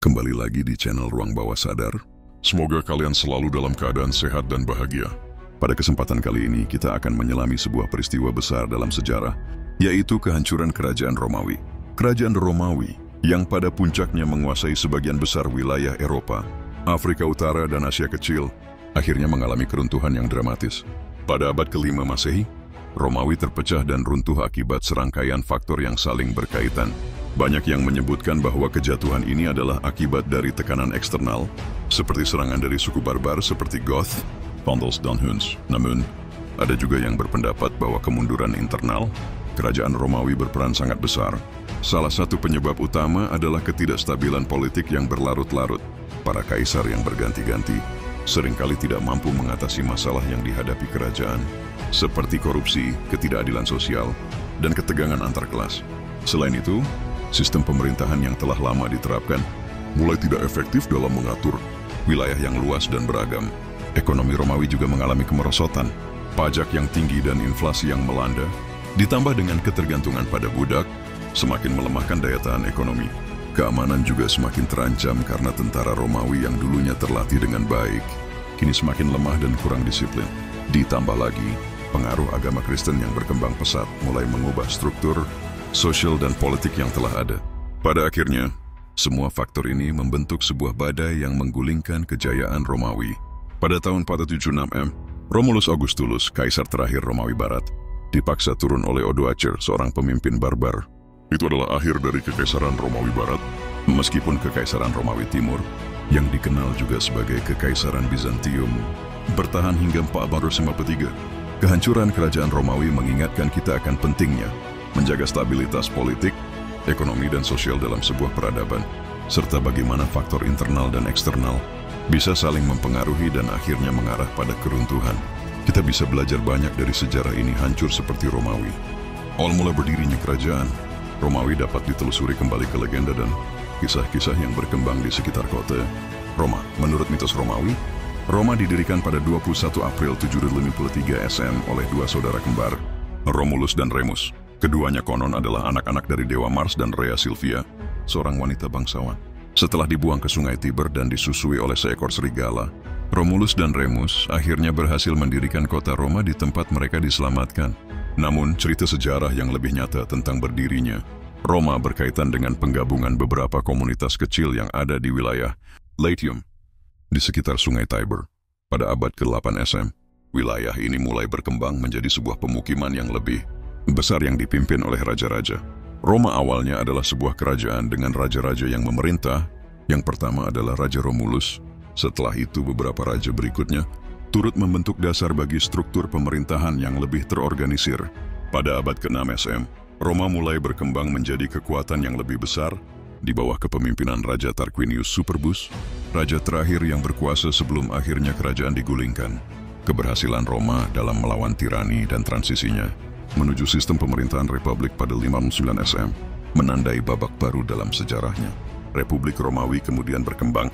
Kembali lagi di channel Ruang Bawah Sadar. Semoga kalian selalu dalam keadaan sehat dan bahagia. Pada kesempatan kali ini kita akan menyelami sebuah peristiwa besar dalam sejarah, yaitu kehancuran Kerajaan Romawi. Kerajaan Romawi yang pada puncaknya menguasai sebagian besar wilayah Eropa, Afrika Utara dan Asia Kecil, akhirnya mengalami keruntuhan yang dramatis. Pada abad ke-5 Masehi, Romawi terpecah dan runtuh akibat serangkaian faktor yang saling berkaitan. Banyak yang menyebutkan bahwa kejatuhan ini adalah akibat dari tekanan eksternal, seperti serangan dari suku barbar seperti Goth, Vandals dan Huns. Namun, ada juga yang berpendapat bahwa kemunduran internal, Kerajaan Romawi berperan sangat besar. Salah satu penyebab utama adalah ketidakstabilan politik yang berlarut-larut. Para kaisar yang berganti-ganti seringkali tidak mampu mengatasi masalah yang dihadapi kerajaan, seperti korupsi, ketidakadilan sosial, dan ketegangan antar kelas. Selain itu, sistem pemerintahan yang telah lama diterapkan mulai tidak efektif dalam mengatur wilayah yang luas dan beragam. Ekonomi Romawi juga mengalami kemerosotan, pajak yang tinggi dan inflasi yang melanda, ditambah dengan ketergantungan pada budak, semakin melemahkan daya tahan ekonomi. Keamanan juga semakin terancam karena tentara Romawi yang dulunya terlatih dengan baik, kini semakin lemah dan kurang disiplin. Ditambah lagi, pengaruh agama Kristen yang berkembang pesat mulai mengubah struktur sosial dan politik yang telah ada. Pada akhirnya, semua faktor ini membentuk sebuah badai yang menggulingkan kejayaan Romawi. Pada tahun 476 M, Romulus Augustulus, kaisar terakhir Romawi Barat, dipaksa turun oleh Odoacer, seorang pemimpin barbar. Itu adalah akhir dari Kekaisaran Romawi Barat, meskipun Kekaisaran Romawi Timur, yang dikenal juga sebagai Kekaisaran Bizantium, bertahan hingga 453. Kehancuran kerajaan Romawi mengingatkan kita akan pentingnya menjaga stabilitas politik, ekonomi dan sosial dalam sebuah peradaban, serta bagaimana faktor internal dan eksternal bisa saling mempengaruhi dan akhirnya mengarah pada keruntuhan. Kita bisa belajar banyak dari sejarah ini hancur seperti Romawi. Awal mula berdirinya kerajaan Romawi dapat ditelusuri kembali ke legenda dan kisah-kisah yang berkembang di sekitar kota Roma. Menurut mitos Romawi, Roma didirikan pada 21 April 753 SM oleh dua saudara kembar, Romulus dan Remus. Keduanya konon adalah anak-anak dari Dewa Mars dan Rhea Silvia, seorang wanita bangsawan. Setelah dibuang ke sungai Tiber dan disusui oleh seekor serigala, Romulus dan Remus akhirnya berhasil mendirikan kota Roma di tempat mereka diselamatkan. Namun, cerita sejarah yang lebih nyata tentang berdirinya Roma berkaitan dengan penggabungan beberapa komunitas kecil yang ada di wilayah Latium, di sekitar sungai Tiber. Pada abad ke-8 SM, wilayah ini mulai berkembang menjadi sebuah pemukiman yang lebih besar yang dipimpin oleh raja-raja. Roma awalnya adalah sebuah kerajaan dengan raja-raja yang memerintah. Yang pertama adalah Raja Romulus. Setelah itu beberapa raja berikutnya turut membentuk dasar bagi struktur pemerintahan yang lebih terorganisir. Pada abad ke-6 SM, Roma mulai berkembang menjadi kekuatan yang lebih besar di bawah kepemimpinan Raja Tarquinius Superbus, raja terakhir yang berkuasa sebelum akhirnya kerajaan digulingkan. Keberhasilan Roma dalam melawan tirani dan transisinya menuju sistem pemerintahan republik pada 59 SM menandai babak baru dalam sejarahnya. Republik Romawi kemudian berkembang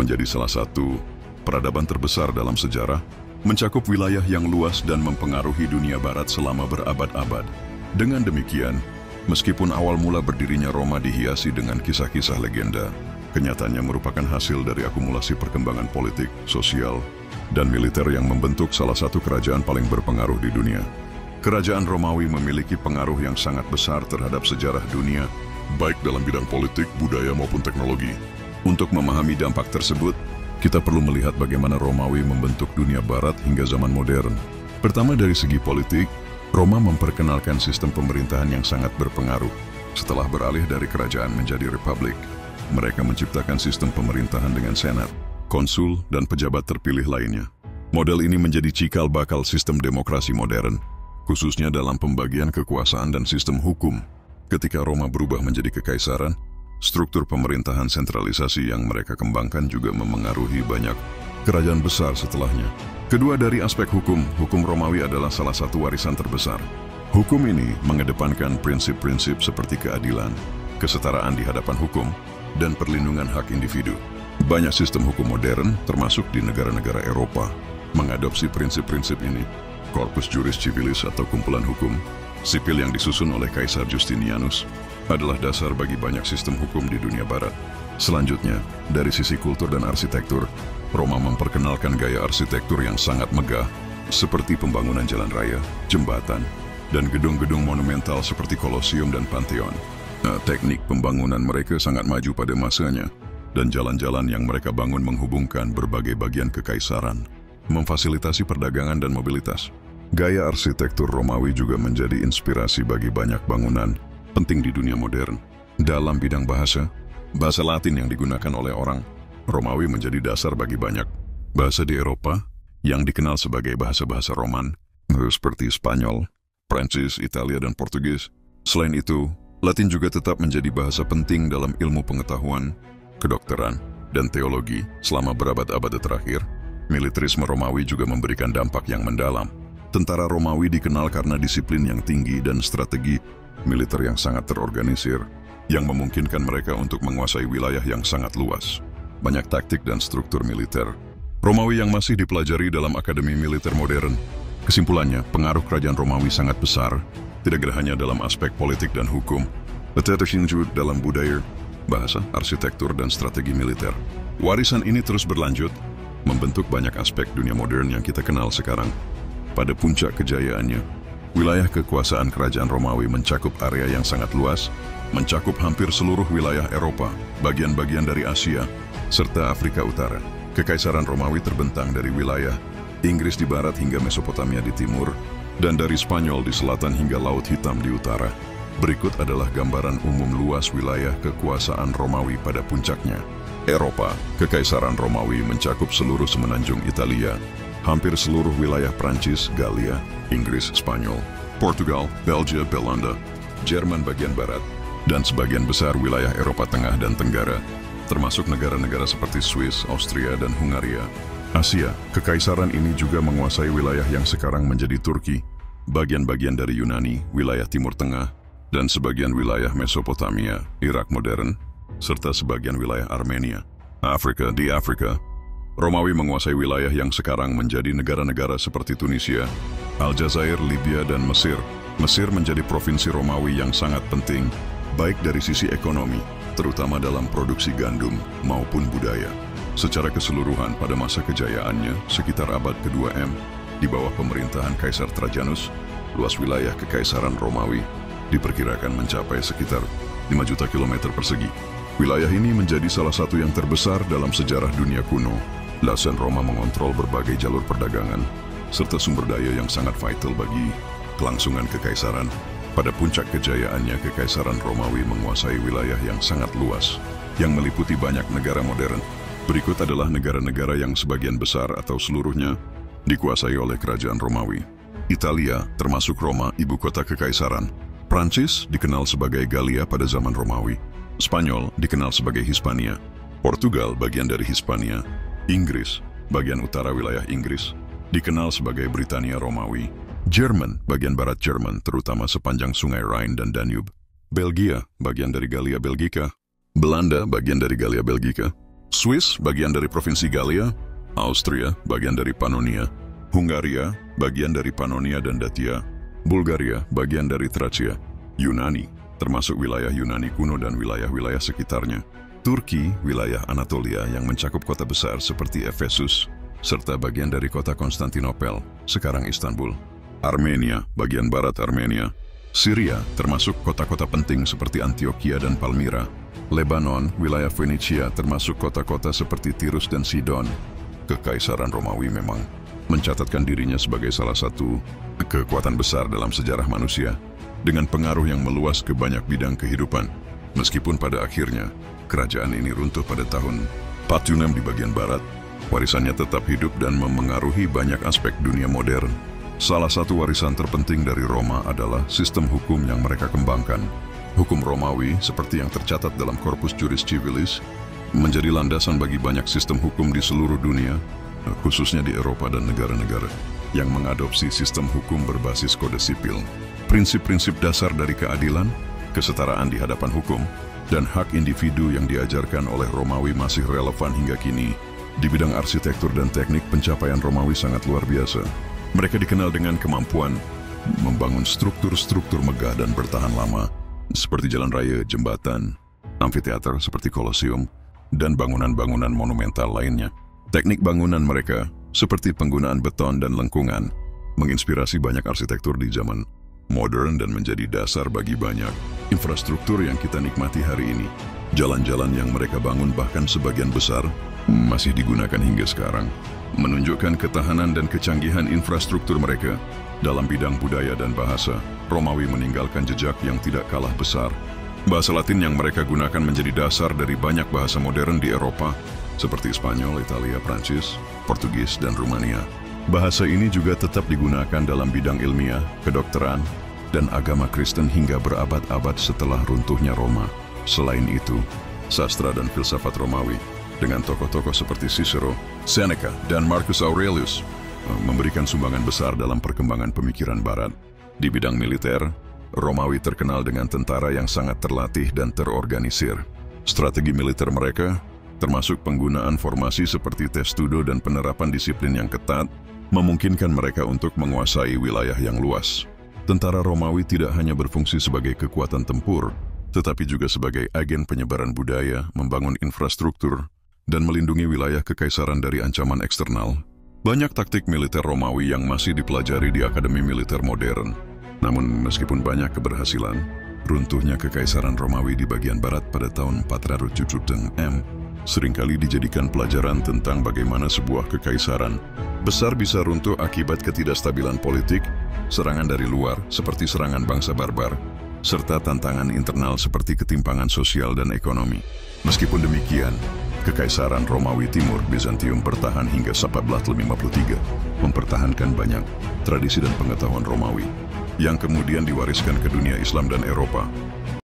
menjadi salah satu peradaban terbesar dalam sejarah, mencakup wilayah yang luas dan mempengaruhi dunia barat selama berabad-abad. Dengan demikian, meskipun awal mula berdirinya Roma dihiasi dengan kisah-kisah legenda, kenyataannya merupakan hasil dari akumulasi perkembangan politik, sosial, dan militer yang membentuk salah satu kerajaan paling berpengaruh di dunia. Kerajaan Romawi memiliki pengaruh yang sangat besar terhadap sejarah dunia, baik dalam bidang politik, budaya maupun teknologi. Untuk memahami dampak tersebut, kita perlu melihat bagaimana Romawi membentuk dunia barat hingga zaman modern. Pertama, dari segi politik, Roma memperkenalkan sistem pemerintahan yang sangat berpengaruh. Setelah beralih dari kerajaan menjadi republik, mereka menciptakan sistem pemerintahan dengan senat, konsul, dan pejabat terpilih lainnya. Model ini menjadi cikal bakal sistem demokrasi modern, khususnya dalam pembagian kekuasaan dan sistem hukum. Ketika Roma berubah menjadi kekaisaran, struktur pemerintahan sentralisasi yang mereka kembangkan juga memengaruhi banyak kerajaan besar setelahnya. Kedua, dari aspek hukum, hukum Romawi adalah salah satu warisan terbesar. Hukum ini mengedepankan prinsip-prinsip seperti keadilan, kesetaraan di hadapan hukum, dan perlindungan hak individu. Banyak sistem hukum modern, termasuk di negara-negara Eropa, mengadopsi prinsip-prinsip ini. Corpus Juris Civilis atau kumpulan hukum sipil yang disusun oleh Kaisar Justinianus adalah dasar bagi banyak sistem hukum di dunia barat. Selanjutnya, dari sisi kultur dan arsitektur, Roma memperkenalkan gaya arsitektur yang sangat megah, seperti pembangunan jalan raya, jembatan, dan gedung-gedung monumental seperti Kolosium dan Pantheon. Teknik pembangunan mereka sangat maju pada masanya, dan jalan-jalan yang mereka bangun menghubungkan berbagai bagian kekaisaran, memfasilitasi perdagangan dan mobilitas. Gaya arsitektur Romawi juga menjadi inspirasi bagi banyak bangunan penting di dunia modern. Dalam bidang bahasa Latin yang digunakan oleh orang Romawi menjadi dasar bagi banyak bahasa di Eropa yang dikenal sebagai bahasa-bahasa Roman, seperti Spanyol, Prancis, Italia, dan Portugis. Selain itu, Latin juga tetap menjadi bahasa penting dalam ilmu pengetahuan, kedokteran, dan teologi selama berabad-abad terakhir. Militerisme Romawi juga memberikan dampak yang mendalam. Tentara Romawi dikenal karena disiplin yang tinggi dan strategi militer yang sangat terorganisir, yang memungkinkan mereka untuk menguasai wilayah yang sangat luas. Banyak taktik dan struktur militer Romawi yang masih dipelajari dalam akademi militer modern. Kesimpulannya, pengaruh kerajaan Romawi sangat besar, tidak hanya dalam aspek politik dan hukum, tetapi juga dalam budaya, bahasa, arsitektur, dan strategi militer. Warisan ini terus berlanjut, membentuk banyak aspek dunia modern yang kita kenal sekarang. Pada puncak kejayaannya, wilayah kekuasaan kerajaan Romawi mencakup area yang sangat luas, mencakup hampir seluruh wilayah Eropa, bagian-bagian dari Asia, serta Afrika Utara. Kekaisaran Romawi terbentang dari wilayah Inggris di barat hingga Mesopotamia di timur, dan dari Spanyol di selatan hingga Laut Hitam di utara. Berikut adalah gambaran umum luas wilayah kekuasaan Romawi pada puncaknya. Eropa, Kekaisaran Romawi mencakup seluruh semenanjung Italia, hampir seluruh wilayah Prancis, Galia, Inggris, Spanyol, Portugal, Belgia, Belanda, Jerman bagian barat, dan sebagian besar wilayah Eropa Tengah dan Tenggara, termasuk negara-negara seperti Swiss, Austria, dan Hungaria. Asia, kekaisaran ini juga menguasai wilayah yang sekarang menjadi Turki, bagian-bagian dari Yunani, wilayah Timur Tengah, dan sebagian wilayah Mesopotamia, Irak modern, serta sebagian wilayah Armenia. Di Afrika, Romawi menguasai wilayah yang sekarang menjadi negara-negara seperti Tunisia, Aljazair, Libya, dan Mesir. Mesir menjadi provinsi Romawi yang sangat penting, baik dari sisi ekonomi, terutama dalam produksi gandum, maupun budaya. Secara keseluruhan pada masa kejayaannya, sekitar abad ke-2 M, di bawah pemerintahan Kaisar Trajanus, luas wilayah Kekaisaran Romawi diperkirakan mencapai sekitar 5 juta kilometer persegi. Wilayah ini menjadi salah satu yang terbesar dalam sejarah dunia kuno. Lasan Roma mengontrol berbagai jalur perdagangan, serta sumber daya yang sangat vital bagi kelangsungan kekaisaran. Pada puncak kejayaannya, Kekaisaran Romawi menguasai wilayah yang sangat luas, yang meliputi banyak negara modern. Berikut adalah negara-negara yang sebagian besar atau seluruhnya dikuasai oleh kerajaan Romawi. Italia, termasuk Roma, ibu kota kekaisaran. Prancis, dikenal sebagai Galia pada zaman Romawi. Spanyol, dikenal sebagai Hispania. Portugal, bagian dari Hispania. Inggris, bagian utara wilayah Inggris, dikenal sebagai Britania Romawi. Jerman, bagian barat Jerman, terutama sepanjang sungai Rhine dan Danube. Belgia, bagian dari Galia Belgica. Belanda, bagian dari Galia Belgica. Swiss, bagian dari Provinsi Galia. Austria, bagian dari Pannonia. Hungaria, bagian dari Pannonia dan Dacia. Bulgaria, bagian dari Tracia. Yunani, termasuk wilayah Yunani kuno dan wilayah-wilayah sekitarnya. Turki, wilayah Anatolia yang mencakup kota besar seperti Efesus, serta bagian dari kota Konstantinopel, sekarang Istanbul. Armenia, bagian barat Armenia. Syria, termasuk kota-kota penting seperti Antioquia dan Palmyra. Lebanon, wilayah Venetia, termasuk kota-kota seperti Tirus dan Sidon. Kekaisaran Romawi memang mencatatkan dirinya sebagai salah satu kekuatan besar dalam sejarah manusia, dengan pengaruh yang meluas ke banyak bidang kehidupan. Meskipun pada akhirnya, kerajaan ini runtuh pada tahun 46 di bagian barat, warisannya tetap hidup dan memengaruhi banyak aspek dunia modern. Salah satu warisan terpenting dari Roma adalah sistem hukum yang mereka kembangkan. Hukum Romawi, seperti yang tercatat dalam Corpus Juris Civilis, menjadi landasan bagi banyak sistem hukum di seluruh dunia, khususnya di Eropa dan negara-negara yang mengadopsi sistem hukum berbasis kode sipil. Prinsip-prinsip dasar dari keadilan, kesetaraan di hadapan hukum, dan hak individu yang diajarkan oleh Romawi masih relevan hingga kini. Di bidang arsitektur dan teknik, pencapaian Romawi sangat luar biasa. Mereka dikenal dengan kemampuan membangun struktur-struktur megah dan bertahan lama, seperti jalan raya, jembatan, amfiteater seperti Kolosium, dan bangunan-bangunan monumental lainnya. Teknik bangunan mereka, seperti penggunaan beton dan lengkungan, menginspirasi banyak arsitektur di zaman modern dan menjadi dasar bagi banyak infrastruktur yang kita nikmati hari ini. Jalan-jalan yang mereka bangun bahkan sebagian besar masih digunakan hingga sekarang, menunjukkan ketahanan dan kecanggihan infrastruktur mereka. Dalam bidang budaya dan bahasa, Romawi meninggalkan jejak yang tidak kalah besar. Bahasa Latin yang mereka gunakan menjadi dasar dari banyak bahasa modern di Eropa, seperti Spanyol, Italia, Prancis, Portugis, dan Rumania. Bahasa ini juga tetap digunakan dalam bidang ilmiah, kedokteran, dan agama Kristen hingga berabad-abad setelah runtuhnya Roma. Selain itu, sastra dan filsafat Romawi, dengan tokoh-tokoh seperti Cicero, Seneca, dan Marcus Aurelius, memberikan sumbangan besar dalam perkembangan pemikiran Barat. Di bidang militer, Romawi terkenal dengan tentara yang sangat terlatih dan terorganisir. Strategi militer mereka, termasuk penggunaan formasi seperti testudo dan penerapan disiplin yang ketat, memungkinkan mereka untuk menguasai wilayah yang luas. Tentara Romawi tidak hanya berfungsi sebagai kekuatan tempur, tetapi juga sebagai agen penyebaran budaya, membangun infrastruktur, dan melindungi wilayah kekaisaran dari ancaman eksternal. Banyak taktik militer Romawi yang masih dipelajari di akademi militer modern. Namun meskipun banyak keberhasilan, runtuhnya kekaisaran Romawi di bagian barat pada tahun 470 M seringkali dijadikan pelajaran tentang bagaimana sebuah kekaisaran besar bisa runtuh akibat ketidakstabilan politik, serangan dari luar seperti serangan bangsa barbar, serta tantangan internal seperti ketimpangan sosial dan ekonomi. Meskipun demikian, Kekaisaran Romawi Timur Bizantium bertahan hingga 1453, mempertahankan banyak tradisi dan pengetahuan Romawi yang kemudian diwariskan ke dunia Islam dan Eropa.